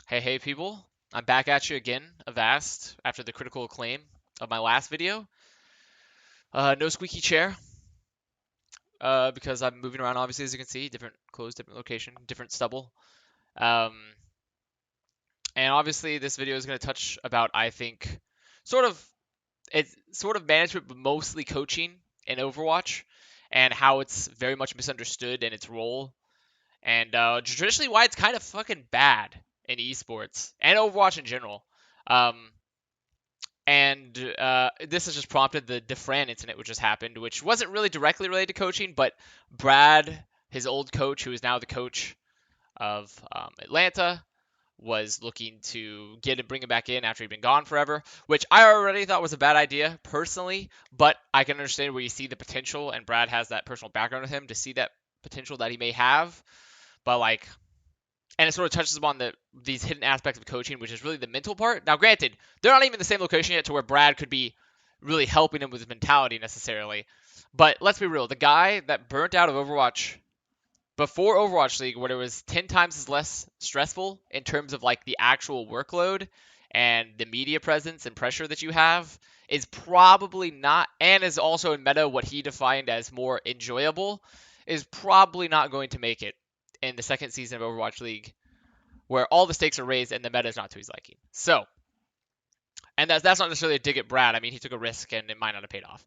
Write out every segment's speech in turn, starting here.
Hey people, I'm back at you again, Avast, after the critical acclaim of my last video. No squeaky chair, because I'm moving around, obviously, as you can see, different clothes, different location, different stubble. Um, and obviously, this video is going to touch about, I think, sort of, it's sort of management, but mostly coaching in Overwatch, and how it's very much misunderstood in its role, and traditionally why it's kind of fucking bad in esports and Overwatch in general. Um, And this has just prompted the Dafran incident, which just happened, which wasn't really directly related to coaching, but Brad, his old coach, who is now the coach of Atlanta, was looking to get and bring him back in after he'd been gone forever, which I already thought was a bad idea personally, but I can understand where you see the potential, and Brad has that personal background with him to see that potential that he may have. But like, and it sort of touches upon these hidden aspects of coaching, which is really the mental part. Now, granted, they're not even in the same location yet to where Brad could be really helping him with his mentality necessarily. But let's be real, the guy that burnt out of Overwatch before Overwatch League, where it was 10 times as less stressful in terms of like the actual workload and the media presence and pressure that you have, is probably not, and is also in meta what he defined as more enjoyable, is probably not going to make it in the second season of Overwatch League, where all the stakes are raised and the meta is not to his liking. So, and that's not necessarily a dig at Brad. I mean, he took a risk and it might not have paid off.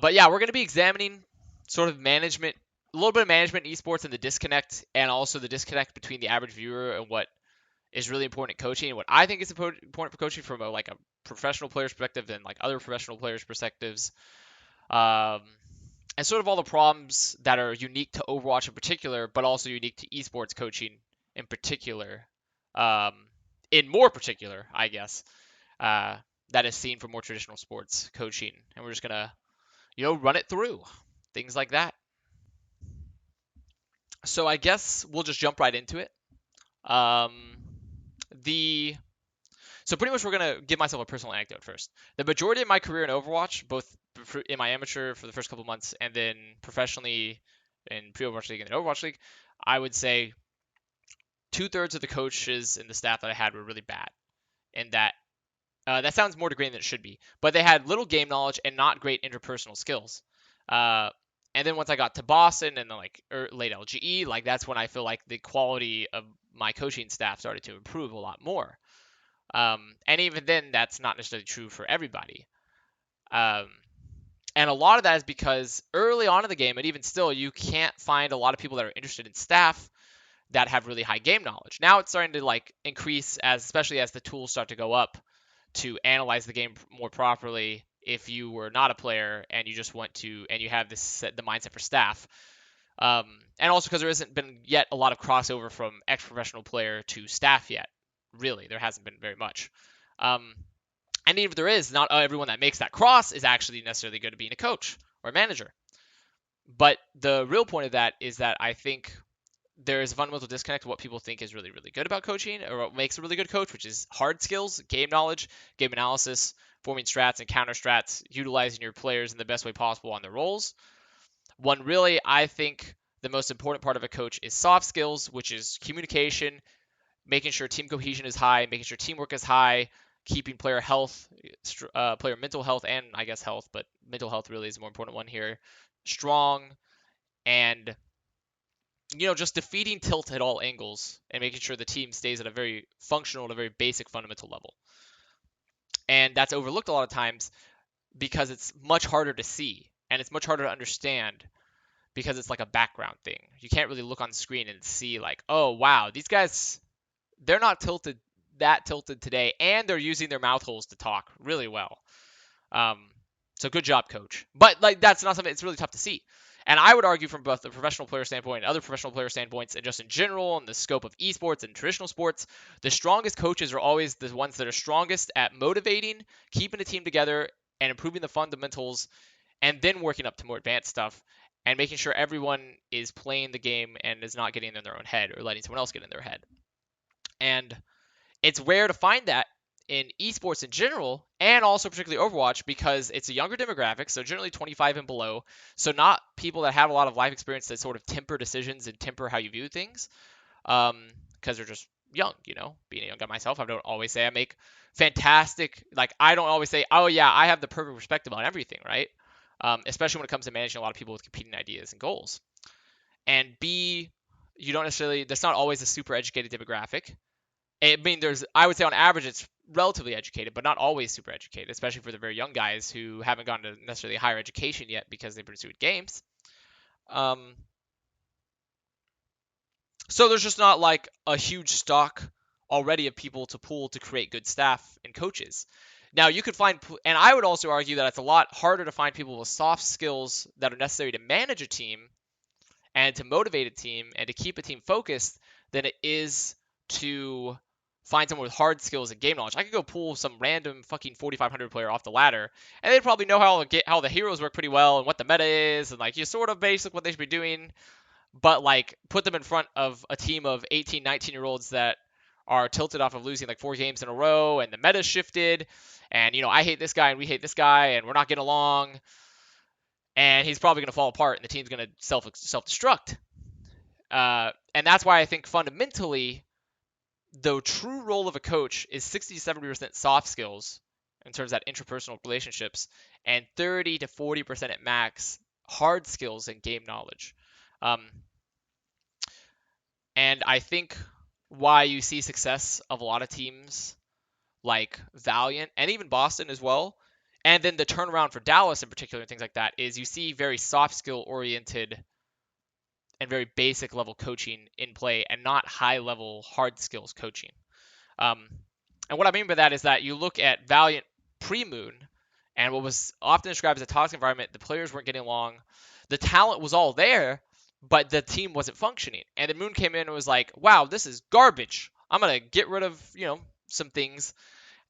But yeah, we're going to be examining sort of management, a little bit of management in esports and the disconnect, and also the disconnect between the average viewer and what is really important in coaching and what I think is important for coaching from a professional player's perspective and like other professional players' perspectives. Um, and sort of all the problems that are unique to Overwatch in particular, but also unique to esports coaching in particular. Um, in more particular, I guess, uh, that is seen for more traditional sports coaching. And we're just gonna, run it through things like that. So I guess we'll just jump right into it. Um, the So pretty much we're gonna give myself a personal anecdote first. The majority of my career in Overwatch, both in my amateur for the first couple months and then professionally in pre-Overwatch League and then Overwatch League, I would say 2/3 of the coaches and the staff that I had were really bad. And that sounds more degrading than it should be, but they had little game knowledge and not great interpersonal skills. Uh, and then once I got to Boston and then like late LGE, like that's when I feel like the quality of my coaching staff started to improve a lot more. And even then, that's not necessarily true for everybody. Um, and a lot of that is because early on in the game, and even still, you can't find a lot of people that are interested in staff that have really high game knowledge. Now it's starting to like increase especially as the tools start to go up to analyze the game more properly. If you were not a player and you just want to, and you have the mindset for staff, and also because there hasn't been yet a lot of crossover from ex-professional player to staff yet. Really, there hasn't been very much. Um, and even if there is, not everyone that makes that cross is actually necessarily good at being a coach or a manager. But the real point of that is that I think there is a fundamental disconnect to what people think is really, really good about coaching or what makes a really good coach, which is hard skills, game knowledge, game analysis, forming strats and counter strats, utilizing your players in the best way possible on their roles. One really, I think the most important part of a coach is soft skills, which is communication, making sure team cohesion is high, making sure teamwork is high, keeping player health, player mental health, and I guess health, but mental health really is the more important one here, strong, and just defeating tilt at all angles and making sure the team stays at a very functional, at a very basic fundamental level. And that's overlooked a lot of times because it's much harder to see and it's much harder to understand because it's like a background thing. You can't really look on screen and see like, oh wow, these guys, they're not tilted today, and they're using their mouth holes to talk really well. Um, so good job, coach. But like that's not something. It's really tough to see. And I would argue from both the professional player standpoint and other professional player standpoints, and just in general, and the scope of esports and traditional sports, the strongest coaches are always the ones that are strongest at motivating, keeping a team together, and improving the fundamentals, and then working up to more advanced stuff, and making sure everyone is playing the game and is not getting in their own head or letting someone else get in their head. And it's rare to find that in esports in general, and also particularly Overwatch, because it's a younger demographic, so generally 25 and below. So not people that have a lot of life experience that sort of temper decisions and temper how you view things, because they're just young, being a young guy myself. I don't always say I make fantastic, like, I don't always say, oh yeah, I have the perfect perspective on everything, right? Especially when it comes to managing a lot of people with competing ideas and goals. And B, you don't necessarily, that's not always a super educated demographic. I mean, I would say on average, it's relatively educated, but not always super educated, especially for the very young guys who haven't gone to necessarily higher education yet because they've pursued games. Um, so there's just not like a huge stock already of people to pool to create good staff and coaches. Now you could find, and I would also argue that it's a lot harder to find people with soft skills that are necessary to manage a team and to motivate a team and to keep a team focused than it is to find someone with hard skills and game knowledge. I could go pull some random fucking 4,500 player off the ladder, and they'd probably know how the heroes work pretty well and what the meta is and like you sort of basic what they should be doing. But like put them in front of a team of 18, 19-year-olds that are tilted off of losing like 4 games in a row and the meta shifted and I hate this guy and we hate this guy and we're not getting along and he's probably going to fall apart and the team's going to self-destruct. And that's why I think fundamentally the true role of a coach is 60 to 70% soft skills in terms of that interpersonal relationships and 30 to 40% at max hard skills and game knowledge. And I think why you see success of a lot of teams like Valiant and even Boston as well, and then the turnaround for Dallas in particular and things like that is you see very soft skill oriented and very basic level coaching in play and not high level hard skills coaching. And what I mean by that is that you look at Valiant pre-Moon and what was often described as a toxic environment, the players weren't getting along, the talent was all there, but the team wasn't functioning. And then Moon came in and was like, wow, this is garbage. I'm going to get rid of, some things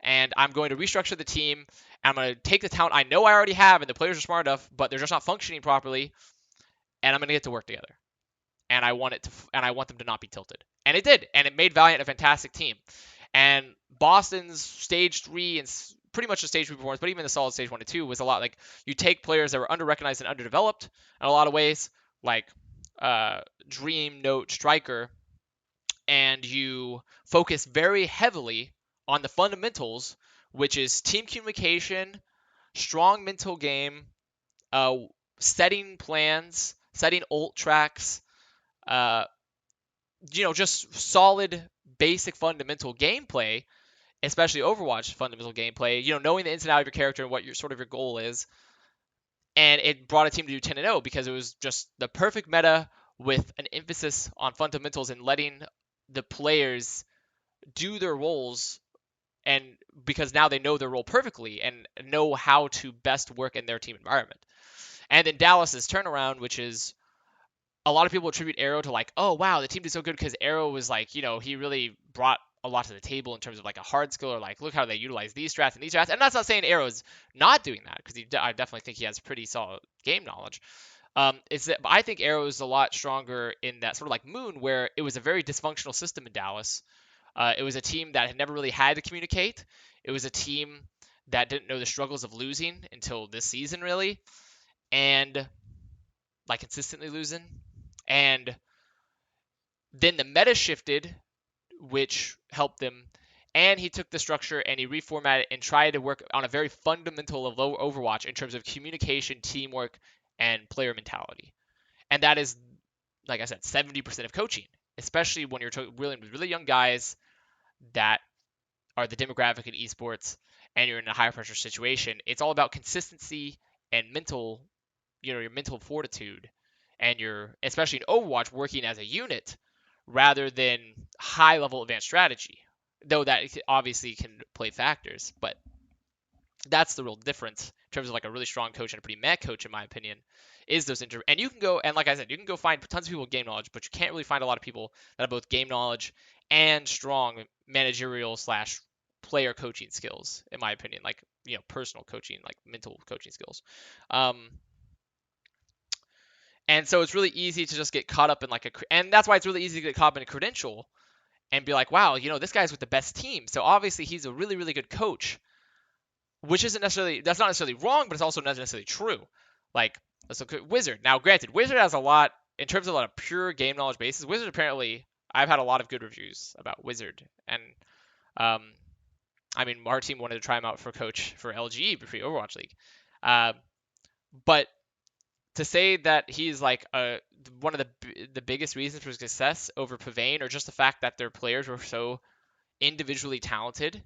and I'm going to restructure the team. I'm going to take the talent I know I already have and the players are smart enough, but they're just not functioning properly. And I'm going to get to work together. And I want them to not be tilted. And it did. And it made Valiant a fantastic team. And Boston's stage 3 and pretty much the stage 3 performance, but even the solid stage 1 and 2 was a lot like you take players that were under-recognized and underdeveloped in a lot of ways, like Dream, Note, Striker, and you focus very heavily on the fundamentals, which is team communication, strong mental game, setting plans, setting ult tracks, just solid basic fundamental gameplay, especially Overwatch fundamental gameplay, knowing the ins and outs of your character and what your goal is. And it brought a team to do 10-0 because it was just the perfect meta with an emphasis on fundamentals and letting the players do their roles, and because now they know their role perfectly and know how to best work in their team environment. And then Dallas's turnaround, which is a lot of people attribute Arrow to like, oh wow, the team did so good because Arrow was like, he really brought a lot to the table in terms of like a hard skill or like look how they utilize these strats and these strats. And that's not saying Arrow's not doing that because I definitely think he has pretty solid game knowledge. It's that I think Arrow is a lot stronger in that sort of like Moon, where it was a very dysfunctional system in Dallas. It was a team that had never really had to communicate. It was a team that didn't know the struggles of losing until this season, really, and like consistently losing. And then the meta shifted, which helped them. And he took the structure and he reformatted and tried to work on a very fundamental of Overwatch in terms of communication, teamwork, and player mentality. And that is, like I said, 70% of coaching, especially when you're dealing with really young guys that are the demographic in esports and you're in a high pressure situation. It's all about consistency and mental, your mental fortitude and your, especially in Overwatch, working as a unit rather than high level advanced strategy. Though that obviously can play factors, but that's the real difference in terms of like a really strong coach and a pretty mad coach, in my opinion, is those and you can go, and like I said, you can go find tons of people with game knowledge, but you can't really find a lot of people that have both game knowledge and strong managerial / player coaching skills, in my opinion, like, personal coaching, like mental coaching skills. And so it's really easy to just get caught up in and that's why it's really easy to get caught up in a credential and be like, wow, this guy's with the best team. So obviously he's a really, really good coach, which that's not necessarily wrong, but it's also not necessarily true. Like, let's look at Wizard. Now, granted, Wizard has a lot, in terms of a lot of pure game knowledge bases, Wizard apparently I've had a lot of good reviews about Wizard, and um, I mean, our team wanted to try him out for coach for LGE before Overwatch League. Uh, but to say that he's like one of the biggest reasons for success over Pavane, or just the fact that their players were so individually talented,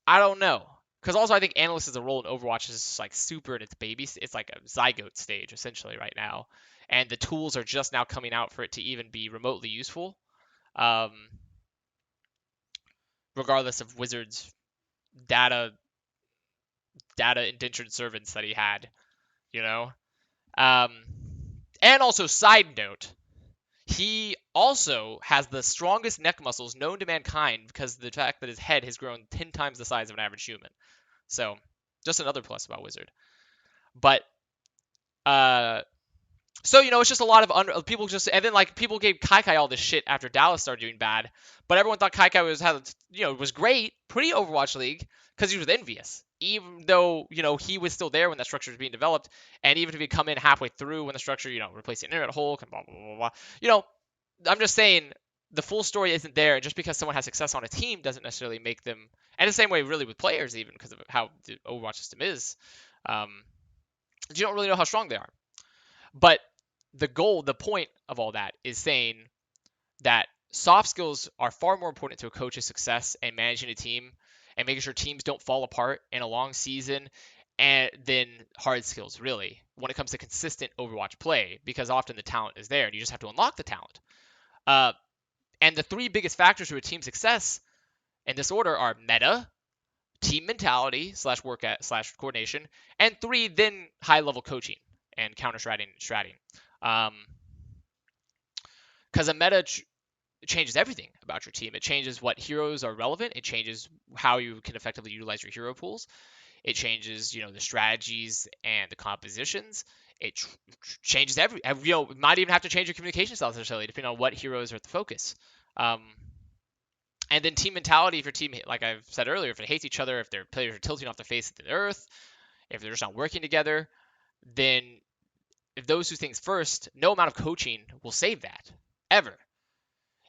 I don't know. Because also I think analyst as a role in Overwatch is like super in its baby. It's like a zygote stage essentially right now, and the tools are just now coming out for it to even be remotely useful. Um, regardless of Wizards data indentured servants that he had, you know. Um, and also side note, he also has the strongest neck muscles known to mankind because of the fact that his head has grown 10 times the size of an average human. So, just another plus about Wizard. But uh so it's just a lot of people just, and then like people gave Kaikai all this shit after Dallas started doing bad, but everyone thought Kaikai was great pre Overwatch League because he was envious, even though he was still there when that structure was being developed, and even if he come in halfway through when the structure replaced the internet hole, blah blah blah blah. I'm just saying the full story isn't there, and just because someone has success on a team doesn't necessarily make them. And the same way really with players, even because of how the Overwatch system is, um, you don't really know how strong they are. But the point of all that is saying that soft skills are far more important to a coach's success and managing a team and making sure teams don't fall apart in a long season than hard skills, really, when it comes to consistent Overwatch play, because often the talent is there and you just have to unlock the talent. Uh, and the three biggest factors to a team's success in this order are meta, team mentality / work at / coordination, and three, then high level coaching and counter stratting. Because a meta changes everything about your team. It changes what heroes are relevant. It changes how you can effectively utilize your hero pools. It changes, the strategies and the compositions. It changes it might even have to change your communication styles necessarily, depending on what heroes are at the focus. And then team mentality, if your team, like I've said earlier, if it hates each other, if their players are tilting off the face of the earth, if they're just not working together, then if those two things first, no amount of coaching will save that, ever.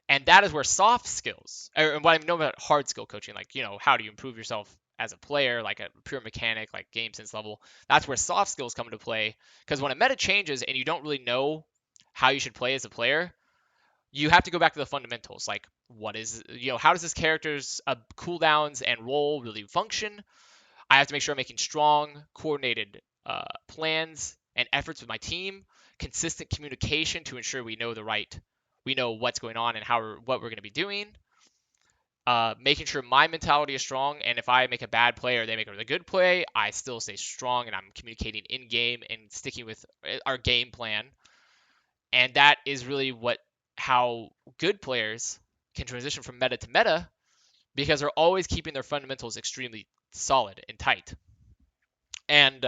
And that is where soft skills, or what I know about hard skill coaching, like, how do you improve yourself as a player, like a pure mechanic, like game sense level, that's where soft skills come into play. Because when a meta changes and you don't really know how you should play as a player, you have to go back to the fundamentals. Like, how does this character's cooldowns and role really function? I have to make sure I'm making strong, coordinated plans and efforts with my team, consistent communication to ensure we know what's going on and what we're going to be doing. Making sure my mentality is strong, and if I make a bad play or they make a really good play, I still stay strong and I'm communicating in game and sticking with our game plan. And that is really how good players can transition from meta to meta, because they're always keeping their fundamentals extremely solid and tight. And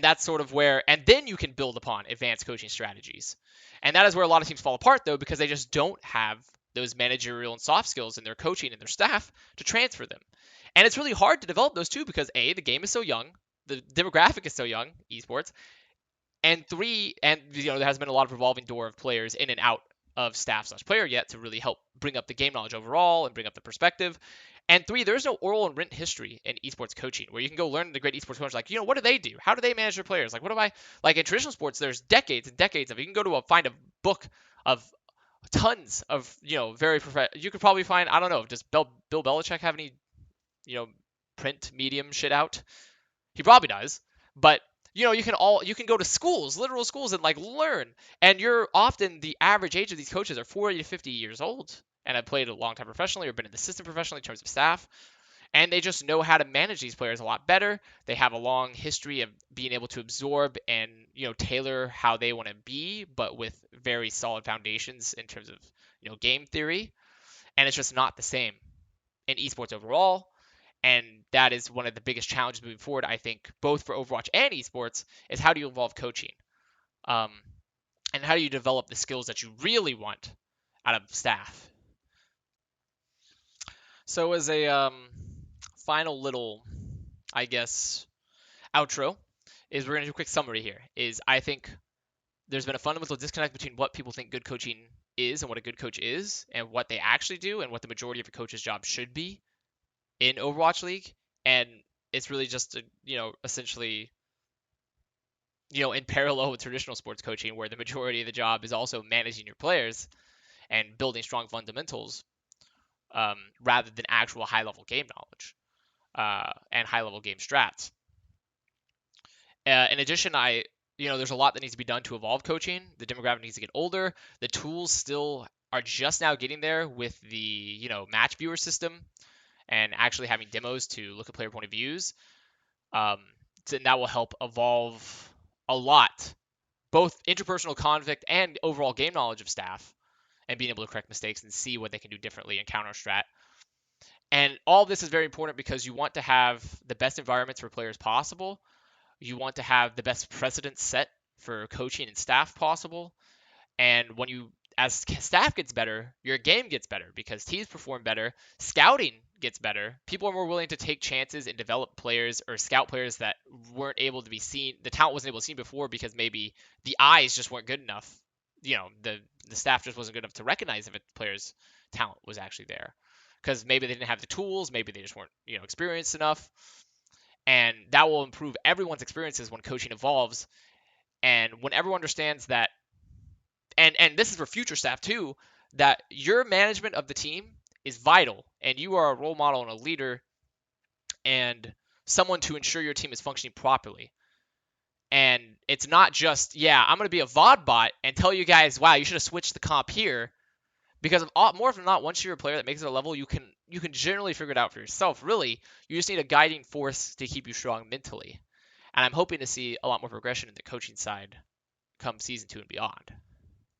that's sort of where, and then you can build upon advanced coaching strategies. And that is where a lot of teams fall apart, though, because they just don't have those managerial and soft skills in their coaching and their staff to transfer them. And it's really hard to develop those too, because A, the game is so young, the demographic is so young, esports, and three, and there hasn't been a lot of revolving door of players in and out of staff / player yet to really help bring up the game knowledge overall and bring up the perspective. And three, there's no oral and written history in esports coaching where you can go learn the great esports coaches. Like, what do they do? How do they manage their players? Like, like in traditional sports, there's decades and decades of, you can go to find a book of tons of, you could probably find, I don't know, does Bill Belichick have any, print medium shit out? He probably does. But you can go to schools, literal schools, and like learn. And the average age of these coaches are 40 to 50 years old and have played a long time professionally or been in the system professionally in terms of staff. And they just know how to manage these players a lot better. They have a long history of being able to absorb and, tailor how they want to be, but with very solid foundations in terms of, game theory. And it's just not the same in esports overall. And that is one of the biggest challenges moving forward, I think, both for Overwatch and esports, is how do you involve coaching? And how do you develop the skills that you really want out of staff? So as a final little, I guess, outro, is we're going to do a quick summary here. I think there's been a fundamental disconnect between what people think good coaching is and what a good coach is and what they actually do and what the majority of a coach's job should be in Overwatch League. And it's really just essentially in parallel with traditional sports coaching, where the majority of the job is also managing your players and building strong fundamentals, rather than actual high level game knowledge and high level game strats. In addition, there's a lot that needs to be done to evolve coaching. The demographic needs to get older. The tools still are just now getting there with the match viewer system and actually having demos to look at player point of views. And that will help evolve a lot, both interpersonal conflict and overall game knowledge of staff, and being able to correct mistakes and see what they can do differently in counter strat. And all this is very important because you want to have the best environments for players possible. You want to have the best precedents set for coaching and staff possible. And as staff gets better, your game gets better because teams perform better, scouting gets better, people are more willing to take chances and develop players or scout players that weren't able to be seen, the talent wasn't able to be seen before because maybe the eyes just weren't good enough. The staff just wasn't good enough to recognize if a player's talent was actually there because maybe they didn't have the tools, maybe they just weren't experienced enough. And that will improve everyone's experiences when coaching evolves. And when everyone understands that, and this is for future staff too, that your management of the team is vital and you are a role model and a leader and someone to ensure your team is functioning properly. And it's not just, I'm going to be a VOD bot and tell you guys, wow, you should have switched the comp here. Because more often than not, once you're a player that makes it a level, you can generally figure it out for yourself. Really, you just need a guiding force to keep you strong mentally. And I'm hoping to see a lot more progression in the coaching side come season 2 and beyond.